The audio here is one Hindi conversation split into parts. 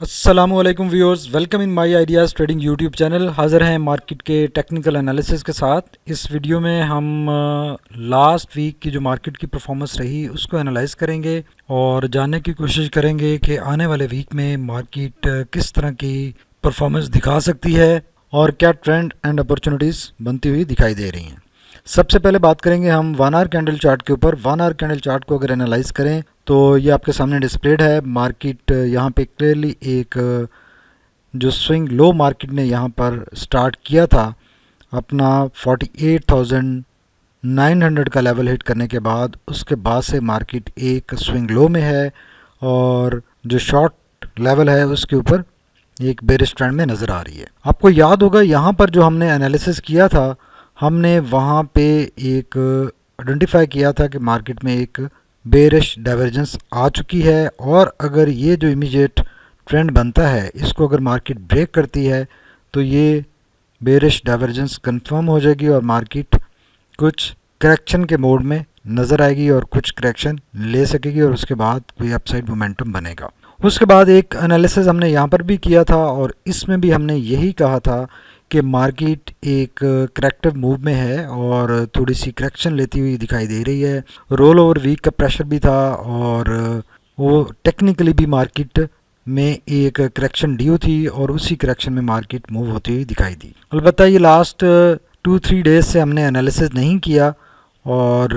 अस्सलामुअलैकुम viewers, welcome in my ideas trading YouTube channel. हाज़िर हैं मार्केट के टेक्निकल एनालिसिस के साथ। इस वीडियो में हम लास्ट वीक की जो मार्केट की परफॉर्मेंस रही उसको एनालाइज करेंगे और जानने की कोशिश करेंगे कि आने वाले वीक में मार्केट किस तरह की परफॉर्मेंस दिखा सकती है और क्या ट्रेंड एंड अपॉर्चुनिटीज़ बनती हुई दिखाई दे रही हैं। सबसे पहले बात करेंगे हम 1 आवर कैंडल चार्ट के ऊपर। 1 आवर कैंडल चार्ट को अगर एनालाइज करें तो ये आपके सामने डिस्प्लेड है। मार्केट यहाँ पे क्लियरली एक जो स्विंग लो मार्केट ने यहाँ पर स्टार्ट किया था अपना 48,900 का लेवल हिट करने के बाद, उसके बाद से मार्केट एक स्विंग लो में है और जो शॉर्ट लेवल है उसके ऊपर एक बेरिश ट्रेंड में नज़र आ रही है। आपको याद होगा यहाँ पर जो हमने एनालिसिस किया था, हमने वहाँ पे एक आइडेंटिफाई किया था कि मार्केट में एक बेरिश डाइवर्जेंस आ चुकी है और अगर ये जो इमीडिएट ट्रेंड बनता है इसको अगर मार्केट ब्रेक करती है तो ये बेरिश डाइवर्जेंस कंफर्म हो जाएगी और मार्केट कुछ करेक्शन के मोड में नज़र आएगी और कुछ करेक्शन ले सकेगी और उसके बाद कोई अपसाइड मोमेंटम बनेगा। उसके बाद एक एनालिसिस हमने यहाँ पर भी किया था और इसमें भी हमने यही कहा था कि मार्केट एक करेक्टिव मूव में है और थोड़ी सी करेक्शन लेती हुई दिखाई दे रही है। रोल ओवर वीक का प्रेशर भी था और वो टेक्निकली भी मार्केट में एक करेक्शन ड्यू थी और उसी करेक्शन में मार्केट मूव होती हुई दिखाई दी। अलबत्ता ये लास्ट 2-3 डेज से हमने एनालिसिस नहीं किया और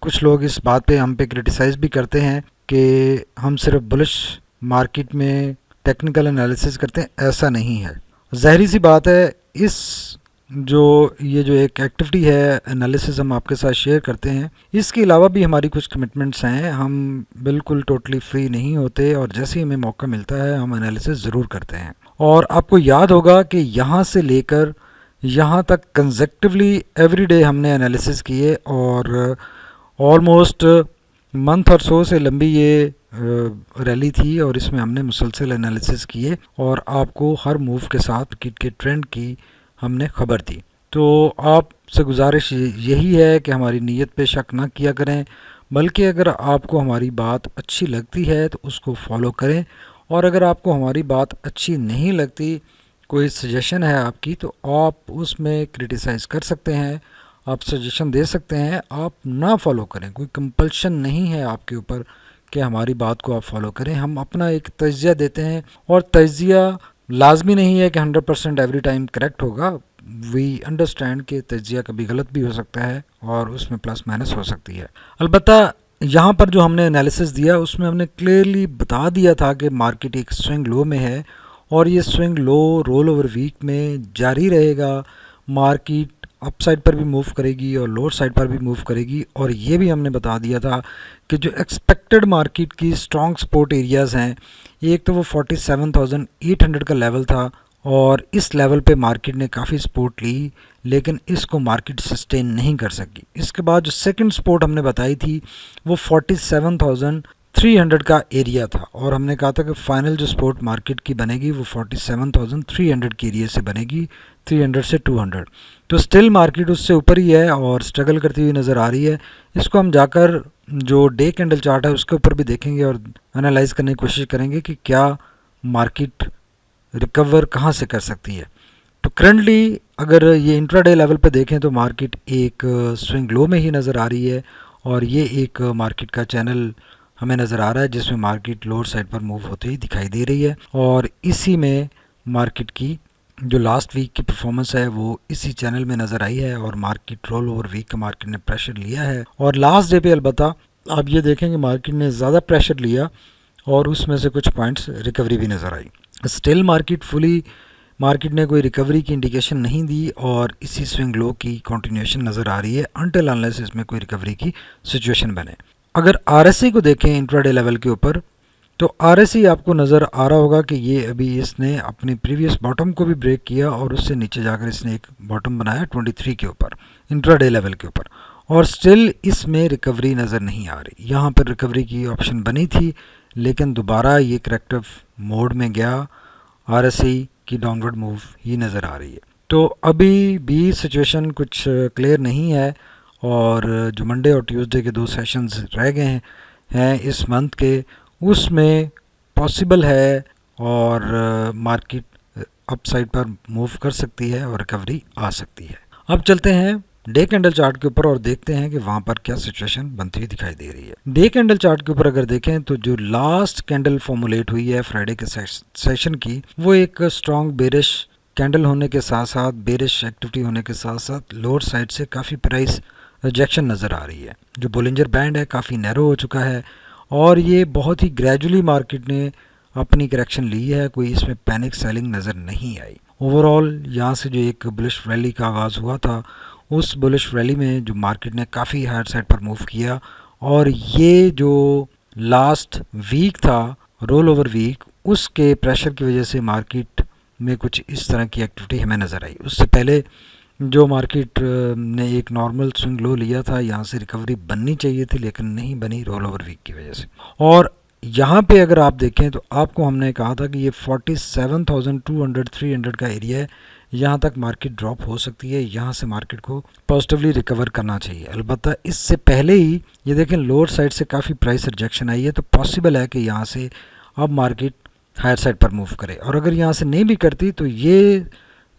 कुछ लोग इस बात पे हम पे क्रिटिसाइज़ भी करते हैं कि हम सिर्फ बुलिश मार्केट में टेक्निकल एनालिसिस करते हैं। ऐसा नहीं है, ज़ाहिर सी बात है। इस ये जो एक एक्टिविटी है एनालिसिस हम आपके साथ शेयर करते हैं, इसके अलावा भी हमारी कुछ कमिटमेंट्स हैं। हम बिल्कुल टोटली फ्री नहीं होते और जैसे ही हमें मौका मिलता है हम एनालिसिस ज़रूर करते हैं। और आपको याद होगा कि यहाँ से लेकर यहाँ तक कंसेक्टिवली एवरी डे हमने एनालिसिस किए और ऑलमोस्ट मंथ और सो से लंबी ये रैली थी और इसमें हमने मुसलसल एनालिसिस किए और आपको हर मूव के साथ मार्केट के ट्रेंड की हमने खबर दी। तो आपसे गुजारिश यही है कि हमारी नीयत पे शक ना किया करें, बल्कि अगर आपको हमारी बात अच्छी लगती है तो उसको फॉलो करें और अगर आपको हमारी बात अच्छी नहीं लगती, कोई सजेशन है आपकी, तो आप उसमें क्रिटिसाइज़ कर सकते हैं, आप सजेशन दे सकते हैं। आप ना फॉलो करें, कोई कंपल्शन नहीं है आपके ऊपर कि हमारी बात को आप फॉलो करें। हम अपना एक तज्ज़िया देते हैं और तज्ज़िया लाजमी नहीं है कि 100% एवरी टाइम करेक्ट होगा। वी अंडरस्टैंड कि तज्ज़िया कभी गलत भी हो सकता है और उसमें प्लस माइनस हो सकती है। अलबत्ता यहाँ पर जो हमने एनालिसिस दिया उसमें हमने क्लियरली बता दिया था कि मार्केट एक स्विंग लो में है और ये स्विंग लो रोल ओवर वीक में जारी रहेगा। मार्केट अपसाइड पर भी मूव करेगी और लोअर साइड पर भी मूव करेगी और ये भी हमने बता दिया था कि जो एक्सपेक्टेड मार्केट की स्ट्रॉन्ग सपोर्ट एरियाज़ हैं, एक तो वो 47,800 का लेवल था और इस लेवल पे मार्केट ने काफ़ी सपोर्ट ली लेकिन इसको मार्केट सस्टेन नहीं कर सकी। इसके बाद जो सेकंड सपोर्ट हमने बताई थी वो 47,300 का एरिया था और हमने कहा था कि फाइनल जो सपोर्ट मार्केट की बनेगी वो 47,300 के एरिया से बनेगी, 300 से 200। तो स्टिल मार्केट उससे ऊपर ही है और स्ट्रगल करती हुई नज़र आ रही है। इसको हम जाकर जो डे कैंडल चार्ट है उसके ऊपर भी देखेंगे और एनालाइज करने की कोशिश करेंगे कि क्या मार्केट रिकवर कहाँ से कर सकती है। तो करंटली अगर ये इंट्राडे लेवल पे देखें तो मार्केट एक स्विंग लो में ही नज़र आ रही है और ये एक मार्केट का चैनल हमें नज़र आ रहा है जिसमें मार्केट लोअर साइड पर मूव होते ही दिखाई दे रही है और इसी में मार्केट की जो लास्ट वीक की परफॉर्मेंस है वो इसी चैनल में नज़र आई है और मार्केट रोल ओवर वीक का मार्केट ने प्रेशर लिया है और लास्ट डे पे अलबत्ता आप ये देखेंगे मार्केट ने ज़्यादा प्रेशर लिया और उसमें से कुछ पॉइंट्स रिकवरी भी नज़र आई। स्टिल मार्केट ने कोई रिकवरी की इंडिकेशन नहीं दी और इसी स्विंग लो की कंटिन्यूएशन नज़र आ रही है अनटिल अनलेस इसमें कोई रिकवरी की सिचुएशन बने। अगर आरएसआई को देखें इंट्राडे लेवल के ऊपर तो आरएसआई आपको नज़र आ रहा होगा कि ये अभी इसने अपनी प्रीवियस बॉटम को भी ब्रेक किया और उससे नीचे जाकर इसने एक बॉटम बनाया 23 के ऊपर इंट्राडे लेवल के ऊपर और स्टिल इसमें रिकवरी नज़र नहीं आ रही। यहाँ पर रिकवरी की ऑप्शन बनी थी लेकिन दोबारा ये करेक्टिव मोड में गया, आरएसआई की डाउनवर्ड मूव ही नज़र आ रही है। तो अभी भी सिचुएशन कुछ क्लियर नहीं है और जो मंडे और ट्यूसडे के 2 सेशंस रह गए हैं इस मंथ के, उसमें पॉसिबल है और मार्केट अपसाइड पर मूव कर सकती है और रिकवरी आ सकती है। अब चलते हैं डे कैंडल चार्ट के ऊपर और देखते हैं कि वहाँ पर क्या सिचुएशन बनती हुई दिखाई दे रही है। डे कैंडल चार्ट के ऊपर अगर देखें तो जो लास्ट कैंडल फॉर्मुलेट हुई है फ्राइडे के सेशन की, वो एक स्ट्रॉन्ग बेरिश कैंडल होने के साथ साथ, बेरिश एक्टिविटी होने के साथ साथ लोअर साइड से काफ़ी प्राइस रिजेक्शन नज़र आ रही है। जो बोलिंजर बैंड है काफ़ी नैरो हो चुका है और ये बहुत ही ग्रेजुअली मार्केट ने अपनी करेक्शन ली है, कोई इसमें पैनिक सेलिंग नज़र नहीं आई। ओवरऑल यहाँ से जो एक बुलिश रैली का आगाज़ हुआ था, उस बुलिश रैली में जो मार्केट ने काफ़ी हायर साइड पर मूव किया और ये जो लास्ट वीक था, रोल ओवर वीक, उसके प्रेशर की वजह से मार्केट में कुछ इस तरह की एक्टिविटी हमें नज़र आई। उससे पहले जो मार्केट ने एक नॉर्मल स्विंग लो लिया था, यहाँ से रिकवरी बननी चाहिए थी लेकिन नहीं बनी रोल ओवर वीक की वजह से। और यहाँ पे अगर आप देखें तो आपको हमने कहा था कि ये 47,200 300 का एरिया है, यहाँ तक मार्केट ड्रॉप हो सकती है, यहाँ से मार्केट को पॉजिटिवली रिकवर करना चाहिए। अलबत्ता इससे पहले ही ये देखें लोअर साइड से काफ़ी प्राइस रिजेक्शन आई है, तो पॉसिबल है कि यहाँ से अब मार्केट हायर साइड पर मूव करे। और अगर यहाँ से नहीं भी करती तो ये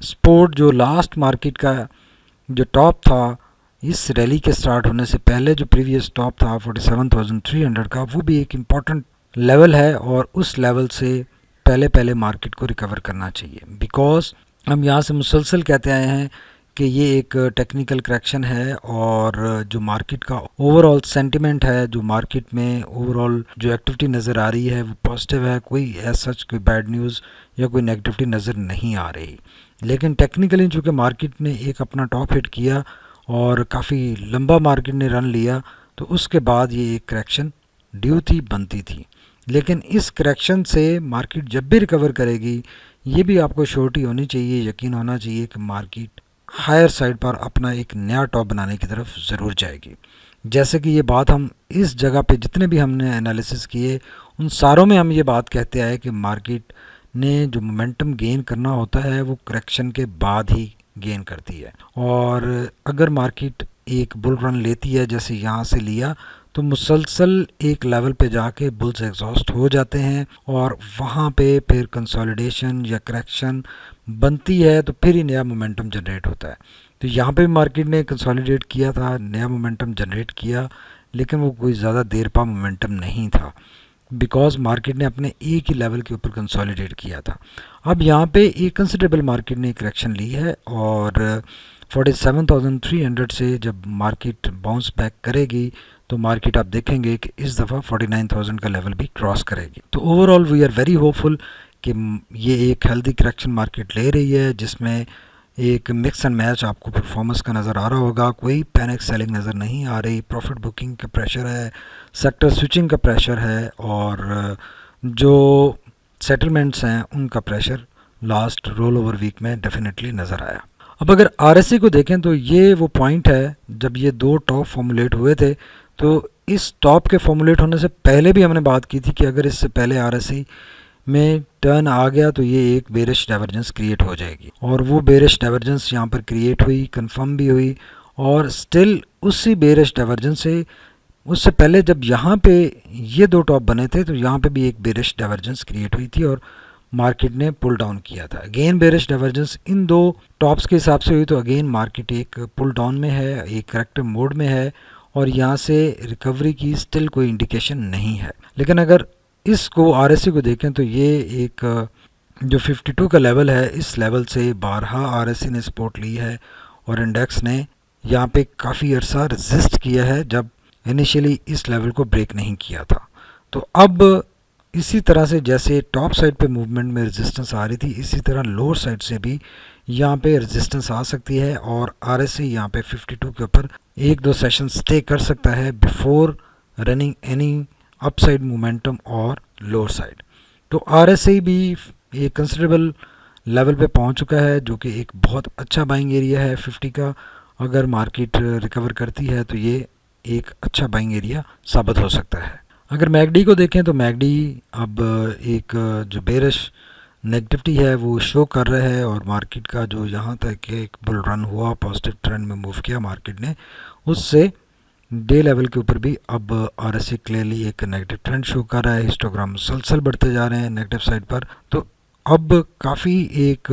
स्पोर्ट जो लास्ट मार्केट का जो टॉप था इस रैली के स्टार्ट होने से पहले, जो प्रीवियस टॉप था 47,300 का, वो भी एक इम्पॉर्टेंट लेवल है और उस लेवल से पहले मार्केट को रिकवर करना चाहिए। बिकॉज हम यहाँ से मुसलसल कहते आए हैं कि ये एक टेक्निकल करेक्शन है और जो मार्केट का ओवरऑल सेंटिमेंट है, जो मार्केट में ओवरऑल जो एक्टिविटी नज़र आ रही है वो पॉजिटिव है, कोई एज सच कोई बैड न्यूज़ या कोई नेगेटिविटी नज़र नहीं आ रही। लेकिन टेक्निकली चूँकि मार्केट ने एक अपना टॉप हिट किया और काफ़ी लंबा मार्केट ने रन लिया, तो उसके बाद ये एक करेक्शन ड्यू थी, बनती थी। लेकिन इस करेक्शन से मार्केट जब भी रिकवर करेगी, ये भी आपको श्योरिटी होनी चाहिए, यकीन होना चाहिए कि मार्केट हायर साइड पर अपना एक नया टॉप बनाने की तरफ ज़रूर जाएगी। जैसे कि ये बात हम इस जगह पे जितने भी हमने एनालिसिस किए उन सारों में हम ये बात कहते आए कि मार्केट ने जो मोमेंटम गेन करना होता है वो करेक्शन के बाद ही गेन करती है। और अगर मार्केट एक बुल रन लेती है जैसे यहाँ से लिया, तो मुसलसल एक लेवल पे जाके बुल्स एग्जॉस्ट हो जाते हैं और वहाँ पे फिर कंसोलिडेशन या करेक्शन बनती है, तो फिर ही नया मोमेंटम जनरेट होता है। तो यहाँ पे भी मार्केट ने कंसोलिडेट किया था, नया मोमेंटम जनरेट किया, लेकिन वो कोई ज़्यादा देर पा मोमेंटम नहीं था, बिकॉज मार्केट ने अपने एक ही लेवल के ऊपर कंसोलिडेट किया था। अब यहाँ पे एक कंसिडरेबल मार्केट ने करेक्शन ली है और 47,300 से जब मार्केट बाउंस बैक करेगी तो मार्केट आप देखेंगे कि इस दफ़ा 49,000 का लेवल भी क्रॉस करेगी। तो overall we are very hopeful कि ये एक हेल्दी करेक्शन मार्केट ले रही है, जिसमें एक मिक्स एंड मैच आपको परफॉर्मेंस का नज़र आ रहा होगा, कोई पैनिक सेलिंग नज़र नहीं आ रही, प्रॉफिट बुकिंग का प्रेशर है, सेक्टर स्विचिंग का प्रेशर है और जो सेटलमेंट्स हैं उनका pressure last roll over week में डेफिनेटली नज़र आया। अब अगर आरएससी को देखें तो ये वो पॉइंट है जब ये दो टॉप फॉर्मुलेट हुए थे, तो इस टॉप के फॉर्मुलेट होने से पहले भी हमने बात की थी कि अगर इससे पहले आरएससी में टर्न आ गया तो ये एक बेरिश डाइवर्जेंस क्रिएट हो जाएगी, और वो बेरिश डाइवर्जेंस यहाँ पर क्रिएट हुई, कंफर्म भी हुई, और स्टिल उसी बेरिश डाइवर्जेंस से उससे पहले जब यहाँ पे ये दो टॉप बने थे तो यहाँ पे भी एक बेरिश डाइवर्जेंस क्रिएट हुई थी और मार्केट ने पुल डाउन किया था। अगेन बेरिश डाइवर्जेंस इन दो टॉप्स के हिसाब से हुई, तो अगेन मार्केट एक पुल डाउन में है, एक करेक्टिव मोड में है और यहाँ से रिकवरी की स्टिल कोई इंडिकेशन नहीं है। लेकिन अगर इसको आरएससी को देखें तो ये एक जो 52 का लेवल है, इस लेवल से बारहा आरएससी ने सपोर्ट ली है और इंडेक्स ने यहाँ पे काफ़ी अरसा रेजिस्ट किया है जब इनिशियली इस लेवल को ब्रेक नहीं किया था। तो अब इसी तरह से जैसे टॉप साइड पे मूवमेंट में रेजिस्टेंस आ रही थी, इसी तरह लोअर साइड से भी यहाँ पे रेजिस्टेंस आ सकती है और आरएससी यहाँ पे 52 के ऊपर एक दो सेशन स्टे कर सकता है before running any upside momentum और लोअर साइड। तो आरएससी भी एक कंसिडरेबल लेवल पे पहुँच चुका है जो कि एक बहुत अच्छा बाइंग एरिया है 50 का। अगर मार्केट रिकवर करती है तो ये एक अच्छा बाइंग एरिया साबित हो सकता है। अगर मैकडी को देखें तो मैकडी अब एक जो बेरिश नेगेटिविटी है वो शो कर रहा है और मार्केट का जो यहाँ तक एक बुल रन हुआ, पॉजिटिव ट्रेंड में मूव किया मार्केट ने, उससे डे लेवल के ऊपर भी अब RSI क्लियरली एक नेगेटिव ट्रेंड शो कर रहा है, हिस्टोग्राम मुसलसल बढ़ते जा रहे हैं नेगेटिव साइड पर। तो अब काफ़ी एक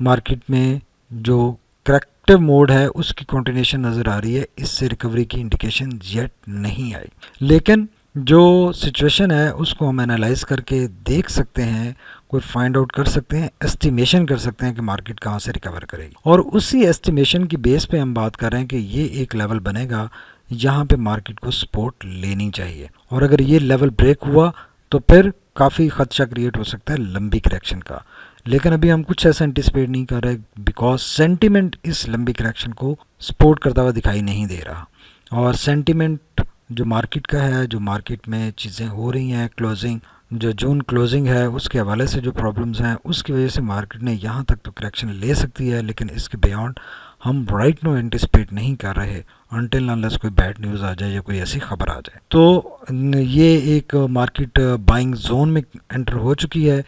मार्केट में जो करेक्टिव मोड है उसकी कंटिन्यूएशन नज़र आ रही है, इससे रिकवरी की इंडिकेशन येट नहीं आई। लेकिन जो सिचुएशन है उसको हम एनालाइज करके देख सकते हैं, कोई फाइंड आउट कर सकते हैं, एस्टिमेशन कर सकते हैं कि मार्केट कहाँ से रिकवर करेगी, और उसी एस्टिमेशन की बेस पे हम बात कर रहे हैं कि ये एक लेवल बनेगा यहाँ पे मार्केट को सपोर्ट लेनी चाहिए, और अगर ये लेवल ब्रेक हुआ तो फिर काफ़ी खदशा क्रिएट हो सकता है लंबी करेक्शन का। लेकिन अभी हम कुछ ऐसा एंटिसिपेट नहीं कर रहे बिकॉज सेंटिमेंट इस लंबी करेक्शन को सपोर्ट करता हुआ दिखाई नहीं दे रहा, और सेंटिमेंट जो मार्केट का है, जो मार्केट में चीज़ें हो रही हैं, क्लोजिंग जो जून क्लोजिंग है उसके हवाले से जो प्रॉब्लम्स हैं उसकी वजह से मार्केट ने यहाँ तक तो करेक्शन ले सकती है, लेकिन इसके बियॉन्ड हम राइट नो एंटिसिपेट नहीं कर रहे अनटिल अनलेस कोई बैड न्यूज़ आ जाए या कोई ऐसी खबर आ जाए। तो ये एक मार्केट बाइंग जोन में एंटर हो चुकी है,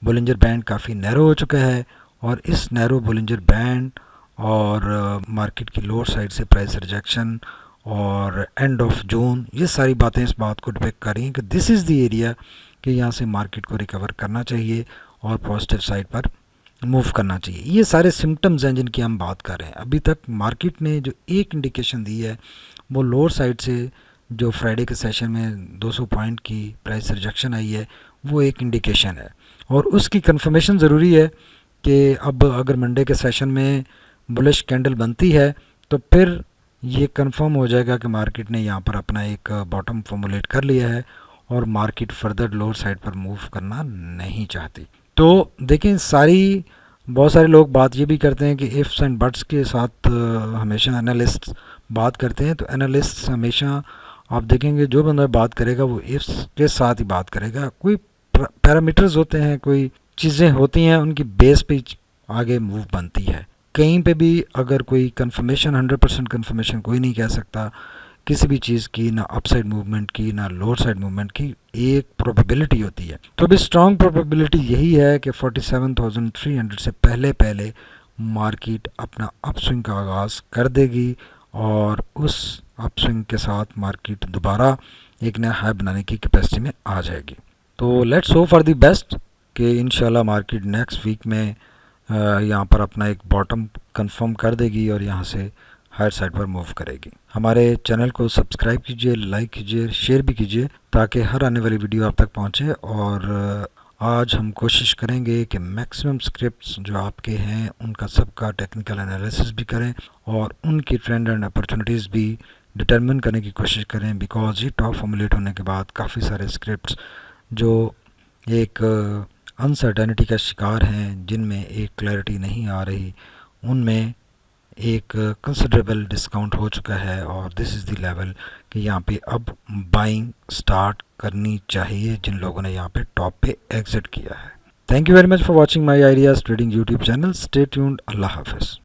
बोलिंजर बैंड काफ़ी नैरो हो चुका है, और इस नैरो बोलिंजर बैंड और मार्केट की लोअर साइड से प्राइस रिजेक्शन और एंड ऑफ जून, ये सारी बातें इस बात को डिपेक्ट कर रही हैं कि दिस इज़ द एरिया कि यहाँ से मार्केट को रिकवर करना चाहिए और पॉजिटिव साइड पर मूव करना चाहिए। ये सारे सिम्टम्स हैं जिनकी हम बात कर रहे हैं। अभी तक मार्केट ने जो एक इंडिकेशन दी है वो लोअर साइड से जो फ्राइडे के सेशन में 200 पॉइंट की प्राइस रिजेक्शन आई है वो एक इंडिकेशन है, और उसकी कंफर्मेशन ज़रूरी है कि अब अगर मंडे के सेशन में बुलिश कैंडल बनती है तो फिर ये कंफर्म हो जाएगा कि मार्केट ने यहाँ पर अपना एक बॉटम फॉर्मुलेट कर लिया है और मार्केट फर्दर लोअर साइड पर मूव करना नहीं चाहती। तो देखें, बहुत सारे लोग बात ये भी करते हैं कि इफ्स एंड बट्स के साथ हमेशा एनालिस्ट बात करते हैं। तो एनालिस्ट हमेशा आप देखेंगे जो बंदा बात करेगा वो इफ्स के साथ ही बात करेगा। कोई पैरामीटर्स होते हैं, कोई चीज़ें होती हैं, उनकी बेस पे आगे मूव बनती है। कहीं पे भी अगर कोई कंफर्मेशन 100% कंफर्मेशन कोई नहीं कह सकता किसी भी चीज़ की, ना अपसाइड मूवमेंट की ना लोअर साइड मूवमेंट की, एक प्रोबेबिलिटी होती है। तो अभी स्ट्रॉन्ग प्रोबेबिलिटी यही है कि 47,300 से पहले पहले मार्केट अपना अपस्विंग का आगाज़ कर देगी, और उस अपस्विंग के साथ मार्केट दोबारा एक नया हाई बनाने की कैपेसिटी में आ जाएगी। तो let's hope for the best कि इंशाल्लाह मार्केट नेक्स्ट वीक में यहाँ पर अपना एक बॉटम कंफर्म कर देगी और यहाँ से हायर साइड पर मूव करेगी। हमारे चैनल को सब्सक्राइब कीजिए, लाइक कीजिए, शेयर भी कीजिए ताकि हर आने वाली वीडियो आप तक पहुँचे। और आज हम कोशिश करेंगे कि मैक्सिमम स्क्रिप्ट्स जो आपके हैं उनका सबका टेक्निकल एनालिसिस भी करें और उनकी ट्रेंड एंड अपॉर्चुनिटीज़ भी डिटरमिन करने की कोशिश करें, बिकॉज ये टॉप फॉर्मुलेट होने के बाद काफ़ी सारे स्क्रिप्ट्स जो एक अनसर्टेनिटी का शिकार हैं, जिनमें एक क्लैरिटी नहीं आ रही, उनमें एक कंसिडरेबल डिस्काउंट हो चुका है, और दिस इज़ द लेवल कि यहाँ पे अब बाइंग स्टार्ट करनी चाहिए जिन लोगों ने यहाँ पे टॉप पे एग्जिट किया है। Thank you very much for watching my ideas trading YouTube channel. Stay tuned. अल्लाह हाफिज़।